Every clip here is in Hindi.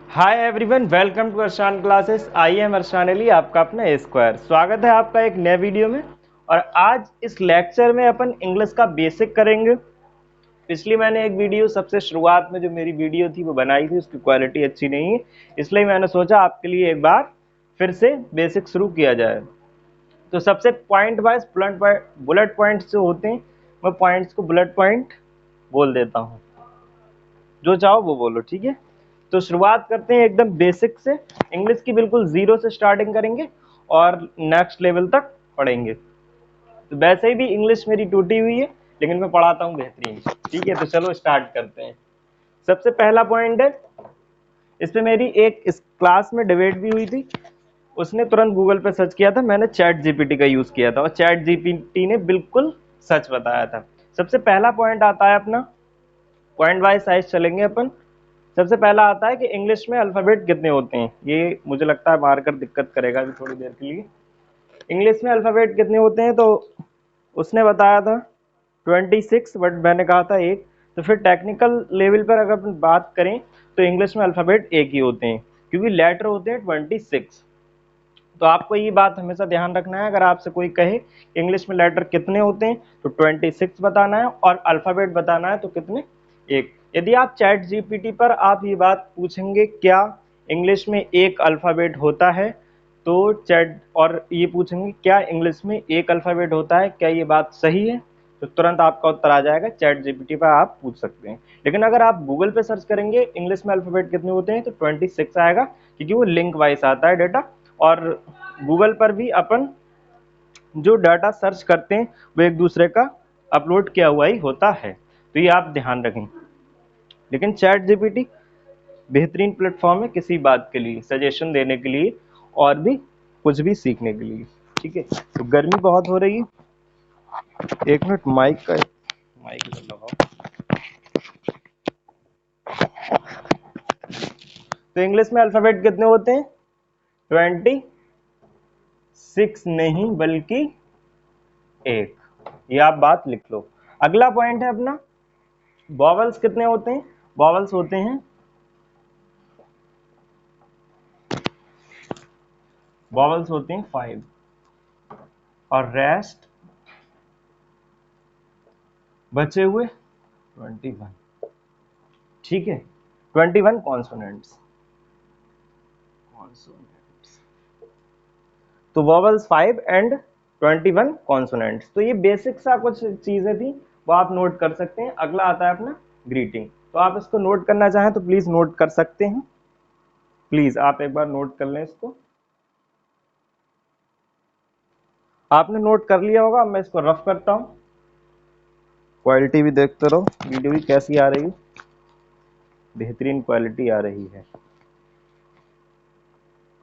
Hi everyone, welcome to Arshan classes. I am Arshan Ali, आपका अपना स्क्वायर। स्वागत है आपका एक नए वीडियो में। और आज इस लेक्चर में अपन इंग्लिश का बेसिक करेंगे। पिछली मैंने एक वीडियो सबसे शुरुआत में जो मेरी वीडियो थी वो बनाई थी, उसकी क्वालिटी अच्छी नहीं है, इसलिए मैंने सोचा आपके लिए एक बार फिर से बेसिक शुरू किया जाए। तो सबसे पॉइंट वाइज बुलेट पॉइंट्स जो होते हैं, मैं पॉइंट्स को बुलेट पॉइंट बोल देता हूँ, जो चाहो वो बोलो, ठीक है। तो शुरुआत करते हैं एकदम बेसिक से। इंग्लिश की बिल्कुल जीरो से स्टार्टिंग करेंगे और नेक्स्ट लेवल तक पढ़ेंगे। तो वैसे ही भी इंग्लिश मेरी टूटी हुई है, लेकिन मैं पढ़ाता हूँ बेहतरीन, ठीक है। तो चलो स्टार्ट करते हैं। सबसे पहला पॉइंट है, इस पे मेरी एक इस क्लास में डिबेट भी हुई थी। उसने तुरंत गूगल पे सर्च किया था, मैंने चैट जीपीटी का यूज किया था और चैट जीपीटी ने बिल्कुल सच बताया था। सबसे पहला पॉइंट आता है अपना, पॉइंट वाइज साइज चलेंगे अपन। सबसे पहला आता है कि इंग्लिश में अल्फाबेट कितने होते हैं। ये मुझे लगता है मार्कर दिक्कत करेगा अभी थोड़ी देर के लिए। इंग्लिश में अल्फाबेट कितने होते हैं, तो उसने बताया था 26, बट मैंने कहा था एक। तो फिर टेक्निकल लेवल पर अगर अपन बात करें तो इंग्लिश में अल्फाबेट एक ही होते हैं, क्योंकि लेटर होते हैं 26। तो आपको ये बात हमेशा ध्यान रखना है, अगर आपसे कोई कहे इंग्लिश में लेटर कितने होते हैं तो 26 बताना है, और अल्फाबेट बताना है तो कितने, एक। यदि आप चैट जीपीटी पर आप ये बात पूछेंगे क्या इंग्लिश में एक अल्फाबेट होता है, तो चैट और ये पूछेंगे क्या इंग्लिश में एक अल्फाबेट होता है, क्या ये बात सही है, तो तुरंत आपका उत्तर आ जाएगा। चैट जीपीटी पर आप पूछ सकते हैं। लेकिन अगर आप गूगल पे सर्च करेंगे इंग्लिश में अल्फाबेट कितने होते हैं तो 26 आएगा, क्योंकि वो लिंक वाइज आता है डेटा। और गूगल पर भी अपन जो डाटा सर्च करते हैं वो एक दूसरे का अपलोड किया हुआ ही होता है, तो ये आप ध्यान रखें। लेकिन चैट जीपीटी बेहतरीन प्लेटफॉर्म है किसी बात के लिए, सजेशन देने के लिए और भी कुछ भी सीखने के लिए, ठीक है। तो गर्मी बहुत हो रही है, एक मिनट माइक लगाओ। तो इंग्लिश में अल्फाबेट कितने होते हैं, 26 नहीं बल्कि एक। ये आप बात लिख लो। अगला पॉइंट है अपना, वॉवल्स कितने होते हैं। वॉवल्स होते हैं, वॉवल्स होते हैं 5, और रेस्ट बचे हुए 21, ठीक है। 21 कॉन्सोनेंट्स। तो वॉवल्स 5 एंड 21 कॉन्सोनेंट्स। तो ये बेसिक सा कुछ चीजें थी, वो आप नोट कर सकते हैं। अगला आता है अपना ग्रीटिंग। तो आप इसको नोट करना चाहें तो प्लीज नोट कर सकते हैं। प्लीज आप एक बार नोट कर लें इसको। आपने नोट कर लिया होगा, मैं इसको रफ करता हूं। क्वालिटी भी देखते रहो, वीडियो भी कैसी आ रही है, बेहतरीन क्वालिटी आ रही है।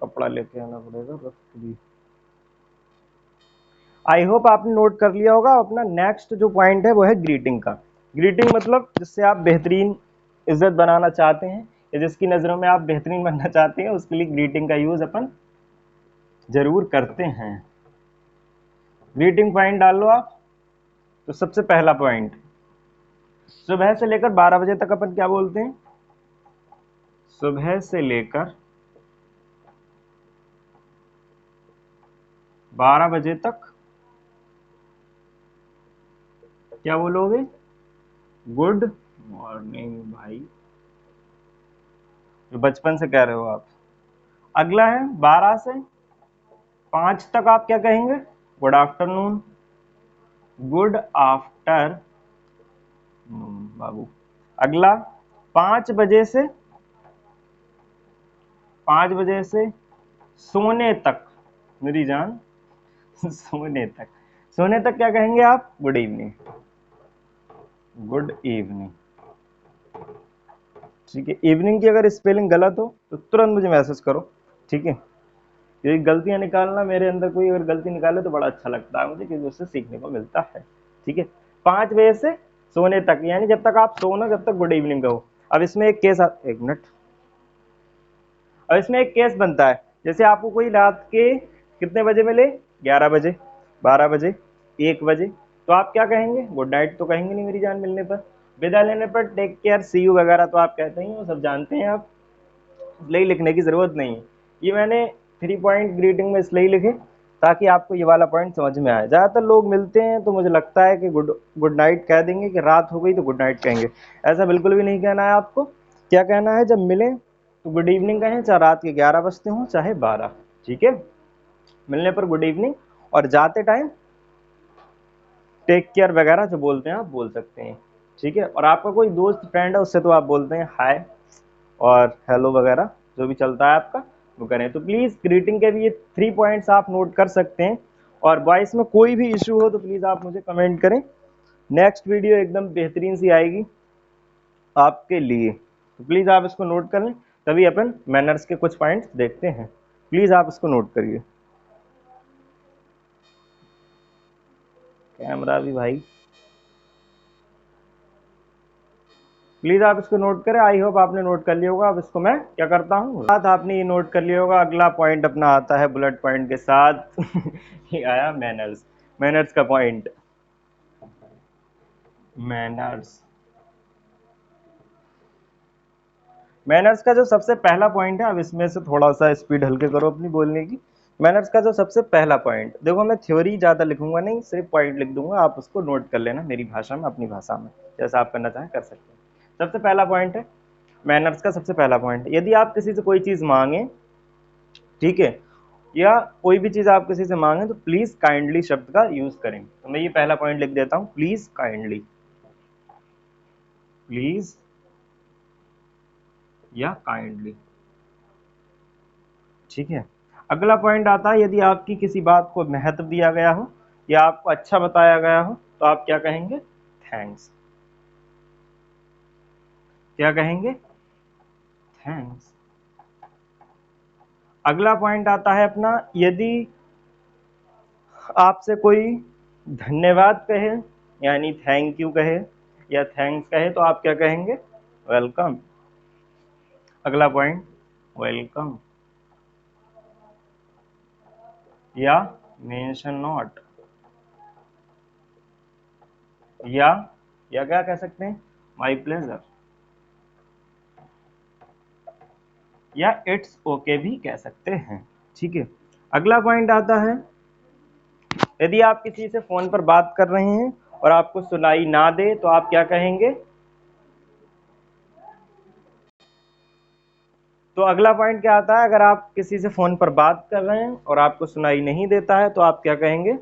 कपड़ा लेके आना पड़ेगा रफ भी। आई होप आपने नोट कर लिया होगा। अपना नेक्स्ट जो पॉइंट है वो है ग्रीटिंग का। ग्रीटिंग मतलब जिससे आप बेहतरीन इज्जत बनाना चाहते हैं या जिसकी नज़रों में आप बेहतरीन बनना चाहते हैं, उसके लिए ग्रीटिंग का यूज अपन जरूर करते हैं। ग्रीटिंग पॉइंट डाल लो आप। तो सबसे पहला पॉइंट, सुबह से लेकर 12 बजे तक अपन क्या बोलते हैं, सुबह से लेकर 12 बजे तक क्या बोलोगे, गुड मॉर्निंग भाई, जो बचपन से कह रहे हो आप। अगला है 12 से 5 तक आप क्या कहेंगे, गुड आफ्टरनून, गुड आफ्टर बाबू। अगला 5 बजे से 5 बजे से सोने तक मेरी जान सोने तक, सोने तक क्या कहेंगे आप, गुड इवनिंग, गुड इवनिंग, ठीक है। इवनिंग की अगर स्पेलिंग गलत हो तो तुरंत मुझे मैसेज करो, ठीक है। ये गलतियां निकालना, मेरे अंदर कोई अगर गलती निकाले तो बड़ा अच्छा लगता है मुझे, क्योंकि उससे सीखने को मिलता है, ठीक है। 5 बजे से सोने तक, यानी जब तक आप सोना जब तक गुड इवनिंग कहो। अब इसमें एक केस एक मिनट, अब इसमें एक केस बनता है, जैसे आपको कोई रात के कितने बजे मिले, 11 बजे, 12 बजे, 1 बजे, तो आप क्या कहेंगे, गुड नाइट तो कहेंगे नहीं मेरी जान। मिलने पर, विदा लेने पर टेक केयर, सी यू वगैरह तो आप कहते ही, वो सब जानते हैं आप। इसलिए लिखने की ज़रूरत नहीं है। ये मैंने 3 पॉइंट ग्रीटिंग में इसलिए लिखे ताकि आपको ये वाला पॉइंट समझ में आए। ज़्यादातर लोग मिलते हैं तो मुझे लगता है कि गुड नाइट कह देंगे, कि रात हो गई तो गुड नाइट कहेंगे। ऐसा बिल्कुल भी नहीं कहना है आपको। क्या कहना है, जब मिलें तो गुड इवनिंग कहें, चाहे रात के 11 बजते हों चाहे 12। ठीक है, मिलने पर गुड इवनिंग, और जाते टाइम टेक केयर वगैरह जो बोलते हैं आप बोल सकते हैं। ठीक है, और आपका कोई दोस्त फ्रेंड है उससे तो आप बोलते हैं हाय और हेलो वगैरह, जो भी चलता है आपका वो करें। तो प्लीज़ ग्रीटिंग के भी ये 3 पॉइंट्स आप नोट कर सकते हैं। और वॉइस में कोई भी इशू हो तो प्लीज़ आप मुझे कमेंट करें। नेक्स्ट वीडियो एकदम बेहतरीन सी आएगी आपके लिए, तो प्लीज़ आप इसको नोट कर लें। तभी अपन मैनर्स के कुछ पॉइंट्स देखते हैं। प्लीज़ आप इसको नोट करिए। कैमरा भी भाई, प्लीज़ आप इसको नोट करें। आई होप आपने नोट कर लिया होगा। अब इसको मैं क्या करता हूँ, साथ आपने ये नोट कर लिया होगा। अगला पॉइंट अपना आता है बुलेट पॉइंट के साथ ये आया मैनर्स। मैनर्स का पॉइंट, मैनर्स। मैनर्स का जो सबसे पहला पॉइंट है, अब इसमें से थोड़ा सा स्पीड हल्के करो अपनी बोलने की। मैनर्स का जो सबसे पहला पॉइंट, देखो मैं थ्योरी ज़्यादा लिखूंगा नहीं, सिर्फ पॉइंट लिख दूंगा, आप उसको नोट कर लेना मेरी भाषा में, अपनी भाषा में, जैसा आप करना चाहें कर सकते हैं। सबसे पहला पॉइंट है मैनर्स का। सबसे पहला पॉइंट, यदि आप किसी से कोई चीज़ मांगे, ठीक है, या कोई भी चीज़ आप किसी से मांगे, तो प्लीज़ काइंडली शब्द का यूज़ करें। तो मैं ये पहला पॉइंट लिख देता हूँ, प्लीज़ काइंडली, प्लीज़ या काइंडली। ठीक है, अगला पॉइंट आता है, यदि आपकी किसी बात को महत्व दिया गया हो या आपको अच्छा बताया गया हो तो आप क्या कहेंगे, थैंक्स। क्या कहेंगे, थैंक्स। अगला पॉइंट आता है अपना, यदि आपसे कोई धन्यवाद कहे यानी थैंक यू कहे या थैंक्स कहे तो आप क्या कहेंगे, वेलकम। अगला पॉइंट, वेलकम या मेंशन नॉट, या क्या कह सकते हैं, माय प्लेजर, या इट्स ओके भी कह सकते हैं। ठीक है, अगला पॉइंट आता है, यदि आप किसी से फोन पर बात कर रहे हैं और आपको सुनाई ना दे तो आप क्या कहेंगे। तो अगला पॉइंट क्या आता है, अगर आप किसी से फोन पर बात कर रहे हैं और आपको सुनाई नहीं देता है तो आप क्या कहेंगे।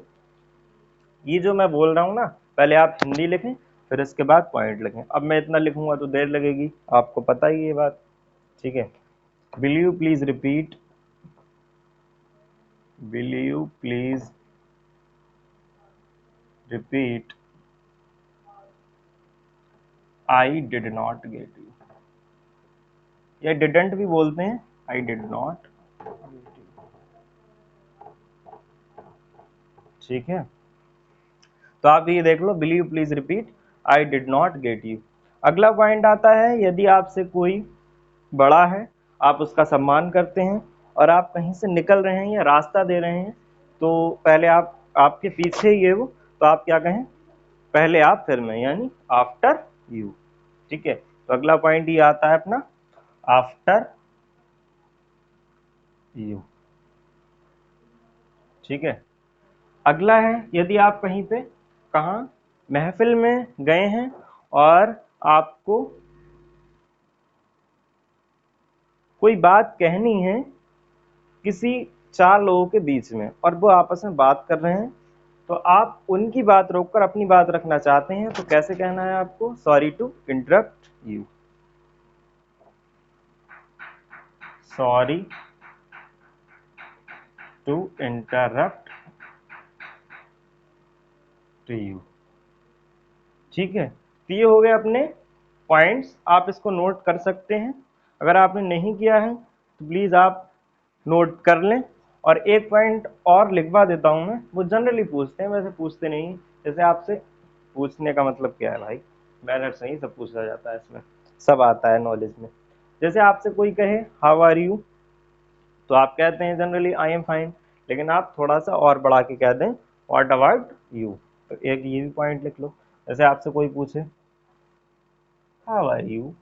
ये जो मैं बोल रहा हूँ ना, पहले आप हिंदी लिखें फिर इसके बाद पॉइंट लिखें। अब मैं इतना लिखूंगा तो देर लगेगी, आपको पता ही ये बात। ठीक है, will you please repeat, will you please repeat, I did not get you, या डिडंट भी बोलते हैं, आई डिड नॉट। ठीक है, तो आप ये देख लो, will you please repeat, I did not get you. अगला पॉइंट आता है, यदि आपसे कोई बड़ा है, आप उसका सम्मान करते हैं और आप कहीं से निकल रहे हैं या रास्ता दे रहे हैं, तो पहले आप, आपके पीछे ही है वो, तो आप क्या कहें, पहले आप फिर मैं, यानी आफ्टर यू। ठीक है, तो अगला पॉइंट ये आता है अपना, आफ्टर यू। ठीक है, अगला है, यदि आप कहीं पे, कहाँ, महफिल में गए हैं और आपको कोई बात कहनी है किसी 4 लोगों के बीच में और वो आपस में बात कर रहे हैं, तो आप उनकी बात रोककर अपनी बात रखना चाहते हैं, तो कैसे कहना है आपको, sorry to interrupt you, sorry to interrupt to you. ठीक है, तो ये हो गए अपने पॉइंट्स, आप इसको नोट कर सकते हैं। अगर आपने नहीं किया है तो प्लीज़ आप नोट कर लें। और एक पॉइंट और लिखवा देता हूँ मैं, वो जनरली पूछते हैं, वैसे पूछते नहीं। जैसे आपसे पूछने का मतलब क्या है भाई, मैनर्स नहीं, सब पूछा जाता है इसमें, सब आता है नॉलेज में। जैसे आपसे कोई कहे हाउ आर यू, तो आप कहते हैं जनरली आई एम फाइन, लेकिन आप थोड़ा सा और बढ़ा के कह दें व्हाट अबाउट यू। तो एक ये भी पॉइंट लिख लो। जैसे आपसे कोई पूछे how are you,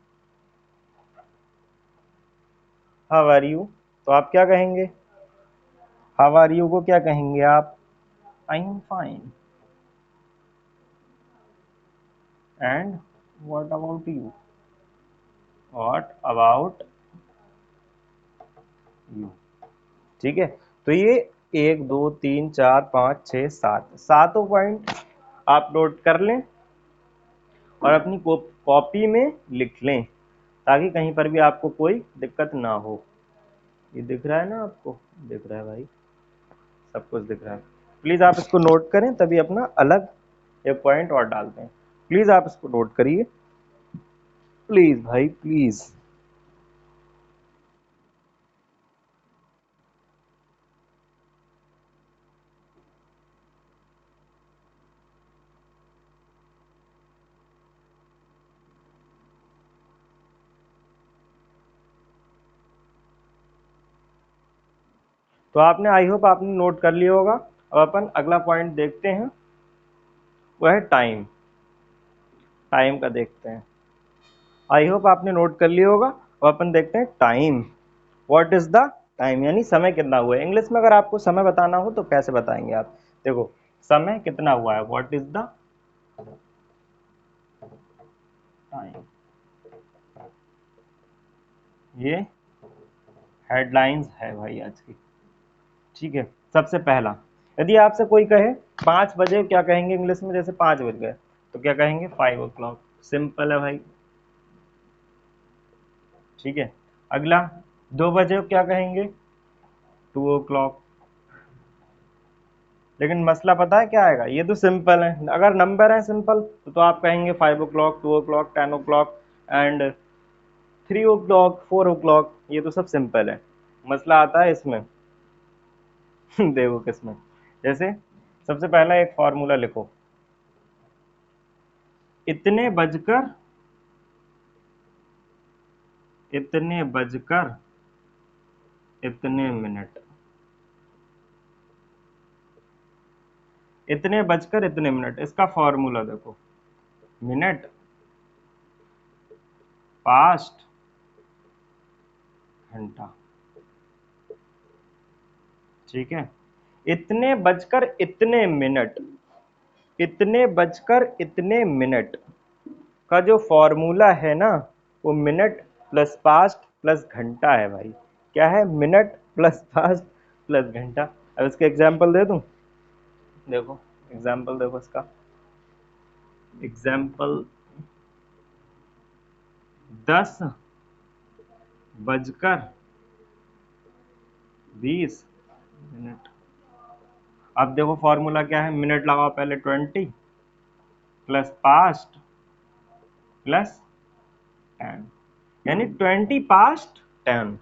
how are you, तो आप क्या कहेंगे? हाउ आर यू को क्या कहेंगे आप? I am fine. And what about you? What about you? ठीक है, तो ये 1 2 3 4 5 6 7 सातों पॉइंट आप नोट कर लें और अपनी कॉपी में लिख लें, ताकि कहीं पर भी आपको कोई दिक्कत ना हो। ये दिख रहा है ना आपको? दिख रहा है भाई, सब कुछ दिख रहा है। प्लीज़ आप इसको नोट करें, तभी अपना अलग एक पॉइंट और डालते हैं। प्लीज़ आप इसको नोट करिए, प्लीज़ भाई प्लीज़। तो आपने, आई होप आपने नोट कर लिया होगा। अब अपन अगला पॉइंट देखते हैं, वह है टाइम। टाइम का देखते हैं। आई होप आपने नोट कर लिया होगा। अब अपन देखते हैं time. What is the time, यानी समय कितना हुआ है। इंग्लिश में अगर आपको समय बताना हो तो कैसे बताएंगे आप? देखो, समय कितना हुआ है, व्हाट इज द टाइम। ये हेडलाइंस है भाई आज की। ठीक है, सबसे पहला, यदि आपसे कोई कहे 5 बजे, क्या कहेंगे इंग्लिश में? जैसे 5 बज गए तो क्या कहेंगे? 5 o'clock। सिंपल है भाई। ठीक है, अगला 2 बजे क्या कहेंगे? 2 o'clock। लेकिन मसला पता है क्या आएगा? ये तो सिंपल है, अगर नंबर है सिंपल तो आप कहेंगे 5 o'clock, 2 o'clock, 10 o'clock and 3 o'clock, 4 o'clock। ये तो सब सिंपल है। मसला आता है इसमें देखो किसमें। जैसे सबसे पहला एक फॉर्मूला लिखो, इतने बजकर इतने बजकर इतने मिनट। इतने बजकर इतने मिनट, इसका फॉर्मूला देखो, मिनट पास्ट घंटा। ठीक है, इतने बजकर इतने मिनट, इतने बजकर इतने मिनट का जो फॉर्मूला है ना, वो मिनट प्लस पास्ट प्लस घंटा है भाई। क्या है? मिनट प्लस पास्ट प्लस घंटा। अब इसका एग्जाम्पल दे दूं? देखो, एग्जाम्पल देखो इसका। एग्जाम्पल, 10 बजकर 20 मिनट। अब देखो फॉर्मूला क्या है, मिनट लगाओ पहले 20 प्लस पास्ट प्लस 10, यानी 20 पास्ट 10।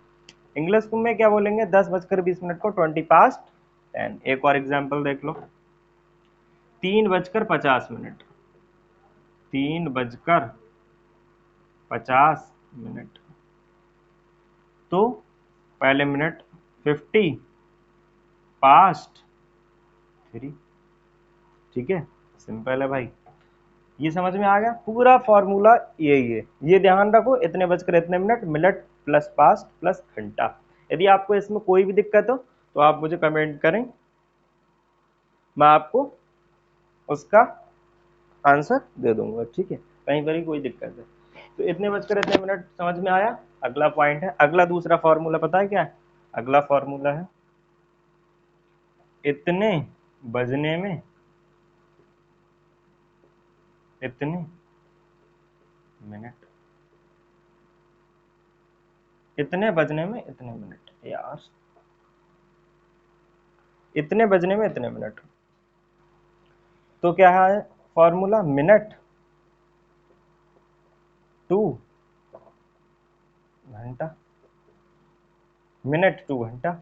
इंग्लिश में क्या बोलेंगे? 10 बजकर 20 मिनट को 20 पास्ट 10। एक और एग्जाम्पल देख लो, 3 बजकर 50 मिनट। 3 बजकर 50 मिनट, तो पहले मिनट 50 पास्ट 3। ठीक है, सिंपल है भाई। ये समझ में आ गया? पूरा फॉर्मूला यही है। ये ध्यान रखो, इतने बजकर इतने minute, minute plus past plus घंटा। यदि आपको इसमें कोई भी दिक्कत हो तो आप मुझे कमेंट करें, मैं आपको उसका आंसर दे दूंगा। ठीक है, कहीं पर ही कोई दिक्कत है तो इतने बजकर इतने मिनट समझ में आया। अगला पॉइंट है, अगला दूसरा फॉर्मूला पता है क्या है? अगला फॉर्मूला है, इतने बजने में इतने मिनट। इतने बजने में इतने मिनट, यार इतने बजने में इतने मिनट। तो क्या है फॉर्मूला? मिनट टू घंटा। मिनट टू घंटा,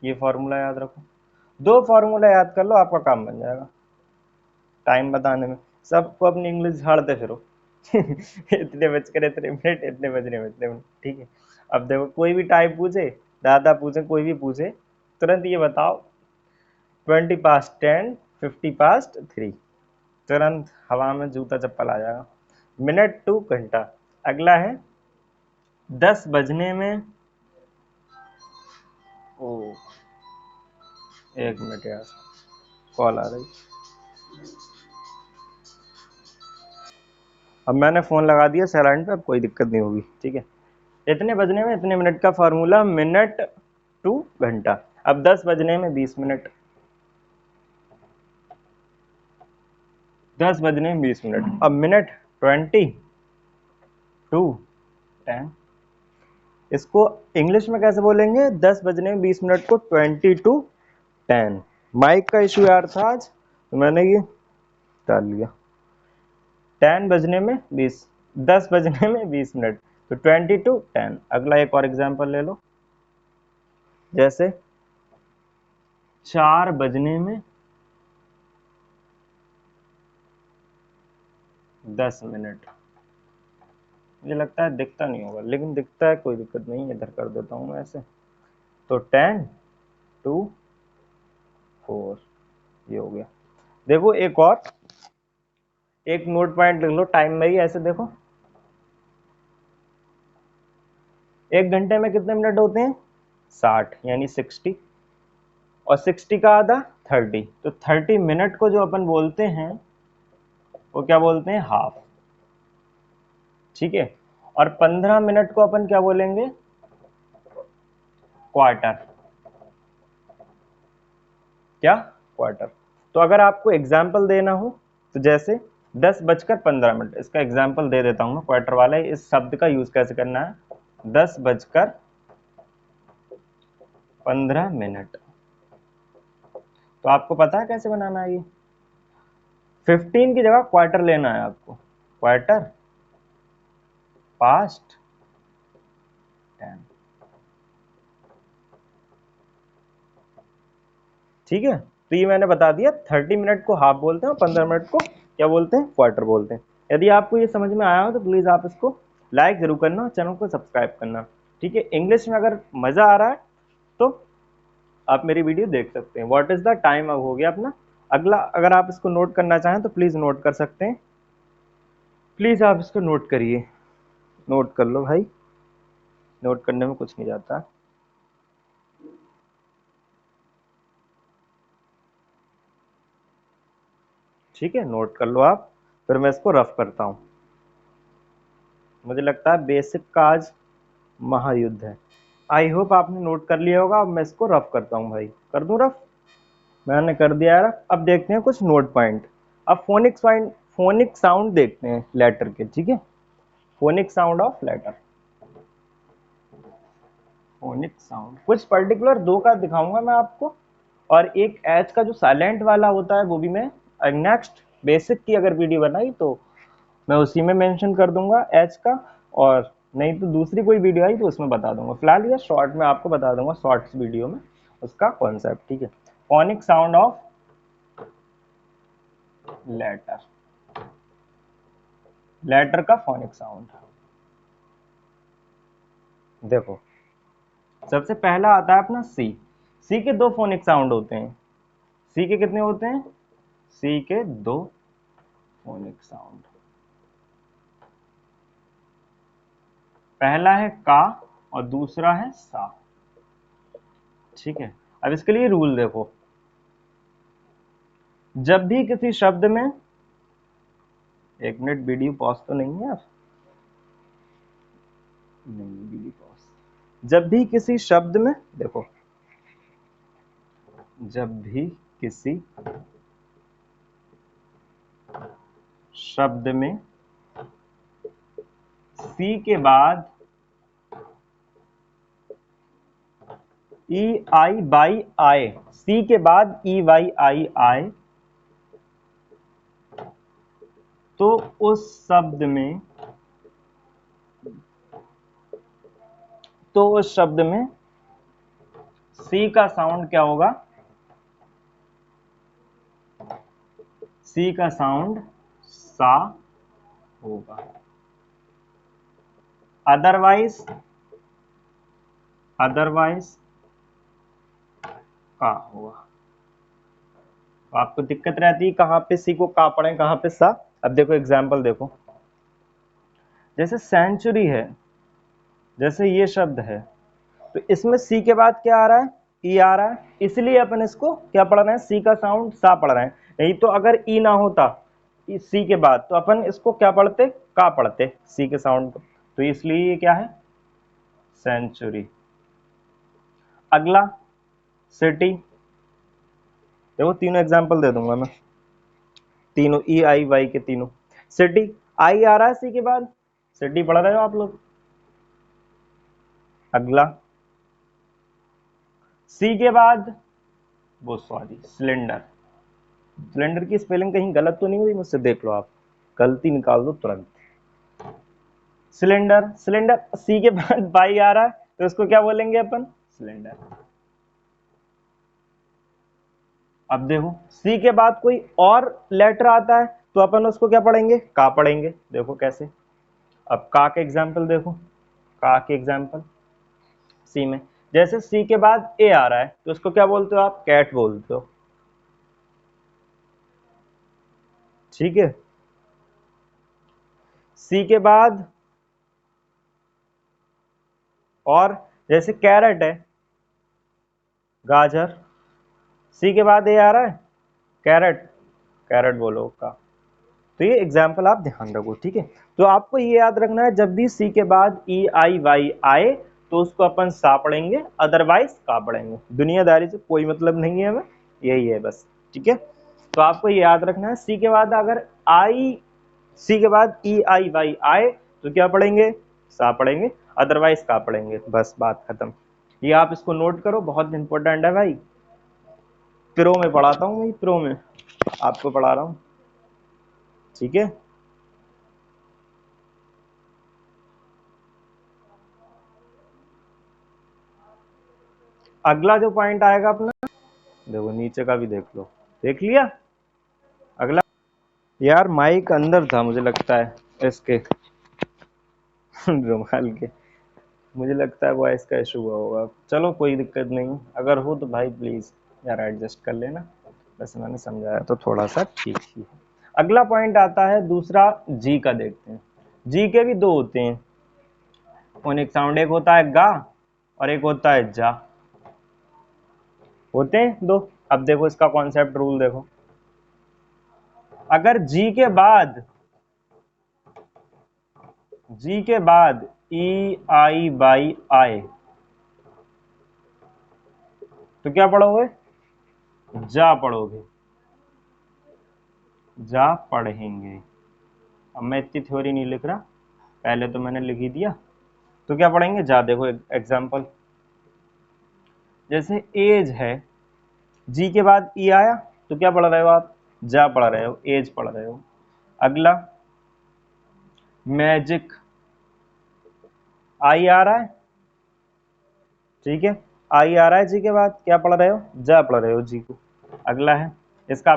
ये फॉर्मूला याद रखो। 2 फॉर्मूला याद कर लो, आपका काम बन जाएगा टाइम बताने में। सबको अपनी इंग्लिश झाड़ते फिरो इतने बजकर इतने मिनट, इतने बजने में इतने मिनट। ठीक है, अब देखो कोई भी टाइप पूछे, दादा पूछे, कोई भी पूछे, तुरंत ये बताओ 20 पास्ट 10, 50 पास्ट 3, तुरंत हवा में जूता चप्पल आ जाएगा। मिनट टू घंटा। अगला है 10 बजने में ओ, एक मिनट यार, कॉल आ रही। अब मैंने फ़ोन लगा दिया साइलेंट पे, अब कोई दिक्कत नहीं होगी, ठीक है। इतने बजने में इतने मिनट का फार्मूला, मिनट टू घंटा। अब 10 बजने में 20 मिनट, 10 बजने में 20 मिनट। अब मिनट 20 टू 10, इसको इंग्लिश में कैसे बोलेंगे? 10 बजने में 20 मिनट को 20 टू 10। माइक का इशू यार था आज, तो मैंने ये डाल लिया। 10 बजने में 20, 10 बजने में 20 मिनट, तो 20 टू 10। अगला एक और एग्जांपल ले लो, जैसे 4 बजने में 10 मिनट। मुझे लगता है दिखता नहीं होगा, लेकिन दिखता है, कोई दिक्कत नहीं है, इधर कर देता हूँ मैं ऐसे। तो 10 टू 4, ये हो गया। देखो एक और, एक नोट पॉइंट लिख लो टाइम में ही, ऐसे देखो, एक घंटे में कितने मिनट होते हैं? 60, यानी 60, और 60 का आधा 30, तो 30 मिनट को जो अपन बोलते हैं वो क्या बोलते हैं? हाफ, ठीक है। और 15 मिनट को अपन क्या बोलेंगे? क्वार्टर। क्या? क्वार्टर। तो अगर आपको एग्जाम्पल देना हो तो जैसे 10:15, इसका एग्जाम्पल दे देता हूं मैं, क्वार्टर वाला। इस शब्द का यूज कैसे करना है? 10:15। तो आपको पता है कैसे बनाना है ये? 15 की जगह क्वार्टर लेना है आपको, क्वार्टर पास्ट 10, ठीक है। तो ये मैंने बता दिया, 30 मिनट को हाफ बोलते हैं और 15 मिनट को क्या बोलते हैं? क्वार्टर बोलते हैं। यदि आपको ये समझ में आया हो तो प्लीज आप इसको लाइक जरूर करना, चैनल को सब्सक्राइब करना, ठीक है। इंग्लिश में अगर मजा आ रहा है तो आप मेरी वीडियो देख सकते हैं। व्हाट इज द टाइम, अब हो गया अपना। अगला अगर आप इसको नोट करना चाहें तो प्लीज नोट कर सकते हैं, प्लीज आप इसको नोट करिए, नोट कर लो भाई, नोट करने में कुछ नहीं जाता। ठीक है, नोट कर लो आप, फिर मैं इसको रफ करता हूं। मुझे लगता है बेसिक का आज महायुद्ध है। आई होप आपने नोट कर लिया होगा। अब मैं इसको रफ करता हूं भाई, कर दूं रफ? मैंने कर दिया है रफ। अब देखते हैं कुछ नोट पॉइंट। अब फोनिक साउंड देखते हैं लेटर के, ठीक है। Phonic sound of letter, phonic sound कुछ पर्टिकुलर दो का दिखाऊंगा मैं आपको, और एक एच का जो साइलेंट वाला होता है वो भी मैं नेक्स्ट बेसिक की अगर वीडियो बनाई तो मैं उसी में मेंशन कर दूंगा एच का, और नहीं तो दूसरी कोई वीडियो आई तो उसमें बता दूंगा। फिलहाल ये शॉर्ट में आपको बता दूंगा, शॉर्ट्स वीडियो में उसका कॉन्सेप्ट, ठीक है। Phonic sound of letter, letter का फोनिक साउंड देखो। सबसे पहला आता है अपना सी। सी के दो फोनिक साउंड होते हैं। सी के कितने होते हैं? सी के दो फोनिक साउंड। पहला है का और दूसरा है सा, ठीक है। अब इसके लिए रूल देखो, जब भी किसी शब्द में, एक मिनट, वीडियो पॉज तो नहीं है यार, नहीं वीडियो पॉज। जब भी किसी शब्द में देखो, जब भी किसी शब्द में सी के बाद ई आई बाई आए, सी के बाद ई वाई आई आए, तो उस शब्द में, तो उस शब्द में सी का साउंड क्या होगा? सी का साउंड सा होगा। अदरवाइज, अदरवाइज का होगा। तो आपको दिक्कत रहती है कहां पे सी को का पढ़े, कहां पे सा। अब देखो एग्जाम्पल देखो, जैसे सेंचुरी है, जैसे ये शब्द है, तो इसमें सी के बाद क्या आ रहा है? ई आ रहा है, इसलिए अपन इसको क्या पढ़ रहे हैं, सी का साउंड सा पढ़ रहे हैं। नहीं तो अगर ई ना होता सी के बाद तो अपन इसको क्या पढ़ते, का पढ़ते सी के साउंड को। तो इसलिए ये क्या है, सेंचुरी। अगला सिटी, देखो तीनों एग्जांपल दे दूंगा मैं, तीनों ई आई वाई के तीनों। सिटी, आई आ रहा है सी के बाद, सिटी पढ़ रहे हो आप लोग। अगला सी के बाद वो सॉरी सिलेंडर, सिलेंडर की स्पेलिंग कहीं गलत तो नहीं हुई मुझसे देख लो आप, गलती निकाल दो तुरंत। सिलेंडर, सिलेंडर सी के बाद बाई आ रहा है तो इसको क्या बोलेंगे अपन, सिलेंडर। अब देखो सी के बाद कोई और लेटर आता है तो अपन उसको क्या पढ़ेंगे, का पढ़ेंगे। देखो कैसे, अब का के एग्जाम्पल देखो, का के एग्जाम्पल सी में, जैसे सी के बाद ए आ रहा है तो उसको क्या बोलते हो आप, कैट बोलते हो, ठीक है। सी के बाद और जैसे कैरेट है, गाजर, सी के बाद ए आ रहा है, कैरेट, कैरेट बोलो का। तो ये एग्जाम्पल आप ध्यान रखो, ठीक है। तो आपको ये याद रखना है, जब भी सी के बाद ई आई वाई आए तो उसको अपन सा पढ़ेंगे, अदरवाइज का पढ़ेंगे। दुनियादारी से कोई मतलब नहीं है हमें, यही है बस, ठीक है। तो आपको ये याद रखना है, सी के बाद अगर आई, सी के बाद ई आई वाई आए तो क्या पढ़ेंगे, सा पढ़ेंगे, अदरवाइज का पढ़ेंगे, बस बात खत्म। ये आप इसको नोट करो, बहुत इंपॉर्टेंट है भाई। प्रो में पढ़ाता हूँ मैं, प्रो में आपको पढ़ा रहा हूँ, ठीक है। अगला जो पॉइंट आएगा अपना, देखो नीचे का भी देख लो, देख लिया। अगला, यार माइक अंदर था मुझे लगता है इसके रुमाल के, मुझे लगता है वॉइस का इशू हुआ होगा। चलो कोई दिक्कत नहीं, अगर हो तो भाई प्लीज यार एडजस्ट कर लेना, वैसे मैंने समझाया तो थोड़ा सा ठीक ही है। अगला पॉइंट आता है दूसरा, जी का देखते हैं। जी के भी दो होते हैं, फोनिक साउंड, एक होता है गा और एक होता है जा, होते हैं दो। अब देखो इसका कॉन्सेप्ट रूल देखो, अगर जी के बाद, जी के बाद ई आई बाई आए तो क्या पढ़ोगे, जा पढ़ोगे, जा पढ़ेंगे। अब मैं इतनी थ्योरी नहीं लिख रहा, पहले तो मैंने लिख ही दिया। तो क्या पढ़ेंगे, जा। देखो एग्जांपल, जैसे एज है, जी के बाद ई आया तो क्या पढ़ रहे हो आप, जा पढ़ रहे हो, एज पढ़ रहे हो। अगला मैजिक, आई आ रहा है, ठीक है, आई आ रहा है जी के बाद, क्या पढ़ रहे हो, जा पढ़ रहे हो जी को। अगला है इसका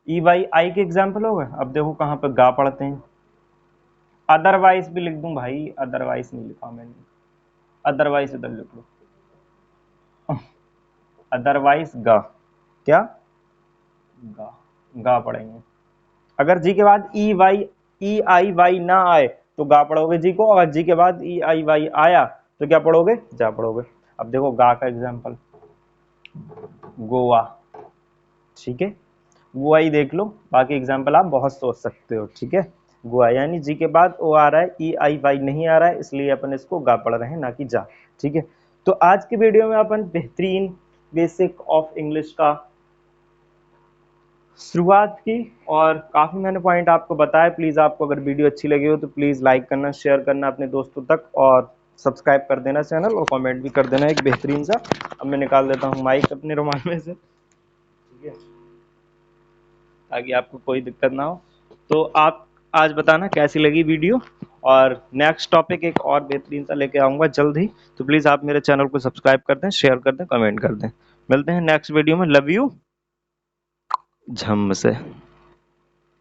ई बाई आई के एग्जाम्पल हो गए। अब देखो कहाँ पे गा पढ़ते हैं, अदरवाइज भी लिख दूं भाई, अदरवाइज नहीं लिखा मैंने, अदरवाइज इधर लिख लो, अदरवाइज गा, क्या, गा, गा पढ़ेंगे। अगर जी के बाद ई वाई, ई आई वाई ना आए तो गा पढ़ोगे जी को, अगर जी के बाद ई आई वाई आया तो क्या पढ़ोगे, जा पढ़ोगे। अब देखो गा का एग्जाम्पल, गोवा, ठीक है, गोवा ही देख लो, बाकी एग्जाम्पल आप बहुत सोच सकते हो, ठीक है। गोवा यानी जी के बाद ओ आ रहा है, ई आई वाई नहीं आ रहा है, इसलिए अपन इसको गा पढ़ रहे हैं ना कि जा, ठीक है। तो आज की वीडियो में अपन बेहतरीन बेसिक ऑफ इंग्लिश का शुरुआत की और काफ़ी मैंने पॉइंट आपको बताया। प्लीज़ आपको अगर वीडियो अच्छी लगी हो तो प्लीज़ लाइक करना, शेयर करना अपने दोस्तों तक और सब्सक्राइब कर देना चैनल और कमेंट भी कर देना एक बेहतरीन सा। अब मैं निकाल देता हूँ माइक अपने रुमाल में से, ठीक है, ताकि आपको कोई दिक्कत ना हो। तो आप आज बताना कैसी लगी वीडियो, और नेक्स्ट टॉपिक एक और बेहतरीन सा लेके आऊँगा जल्द ही। तो प्लीज़ आप मेरे चैनल को सब्सक्राइब कर दें, शेयर कर दें, कमेंट कर दें। मिलते हैं नेक्स्ट वीडियो में। लव यू, झम से।